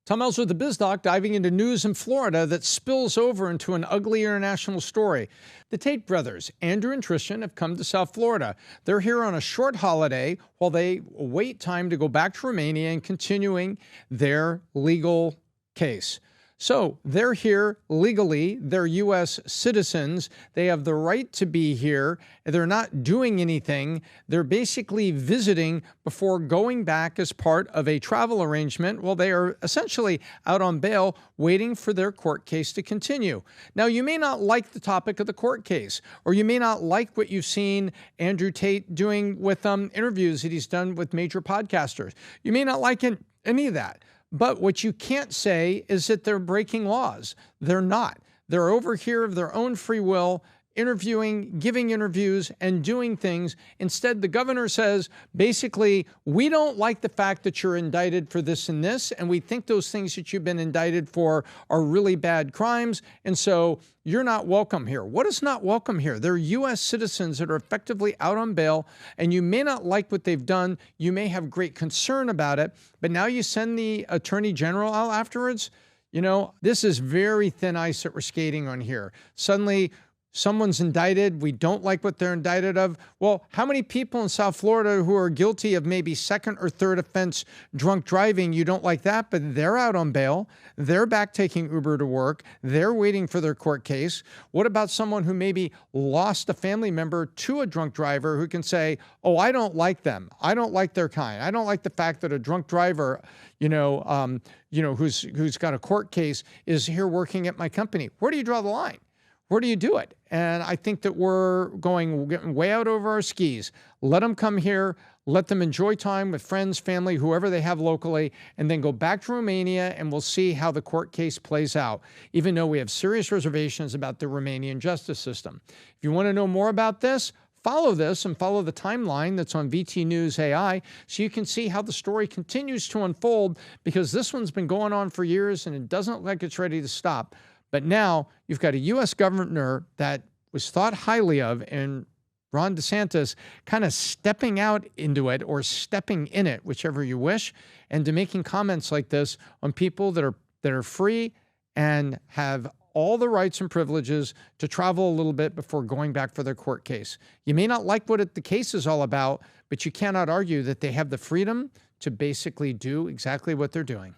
Tom Ells with the Biz Doc, diving into news in Florida that spills over into an ugly international story. The Tate brothers, Andrew and Tristan, have come to South Florida. They're here on a short holiday while they await time to go back to Romania and continuing their legal case. So they're here legally. They're U.S. citizens. They have the right to be here. They're not doing anything. They're basically visiting before going back as part of a travel arrangement. Well, they are essentially out on bail waiting for their court case to continue. Now, you may not like the topic of the court case, or you may not like what you've seen Andrew Tate doing with interviews that he's done with major podcasters. You may not like any of that. But what you can't say is that they're breaking laws. They're not. They're over here of their own free will, interviewing, giving interviews, and doing things. Instead, the governor says, basically, we don't like the fact that you're indicted for this and this, and we think those things that you've been indicted for are really bad crimes, and so you're not welcome here. What is not welcome here? They're U.S. citizens that are effectively out on bail, and you may not like what they've done. You may have great concern about it, but now you send the Attorney General out afterwards? You know, this is very thin ice that we're skating on here. Suddenly, someone's indicted. We don't like what they're indicted of. Well, how many people in South Florida who are guilty of maybe second or third offense drunk driving, you don't like that, but they're out on bail. They're back taking Uber to work. They're waiting for their court case. What about someone who maybe lost a family member to a drunk driver who can say, oh, I don't like them. I don't like their kind. I don't like the fact that a drunk driver, who's got a court case is here working at my company. Where do you draw the line? Where do you do it? And I think that we're getting way out over our skis. Let them come here. Let them enjoy time with friends, family, whoever they have locally, and then go back to Romania, and we'll see how the court case plays out, even though we have serious reservations about the Romanian justice system. If you want to know more about this, follow this and follow the timeline that's on VT News AI so you can see how the story continues to unfold, because this one's been going on for years and it doesn't look like it's ready to stop. But now you've got a U.S. governor that was thought highly of, and Ron DeSantis kind of stepping out into it or stepping in it, whichever you wish, and to making comments like this on people that are free and have all the rights and privileges to travel a little bit before going back for their court case. You may not like what the case is all about, but you cannot argue that they have the freedom to basically do exactly what they're doing.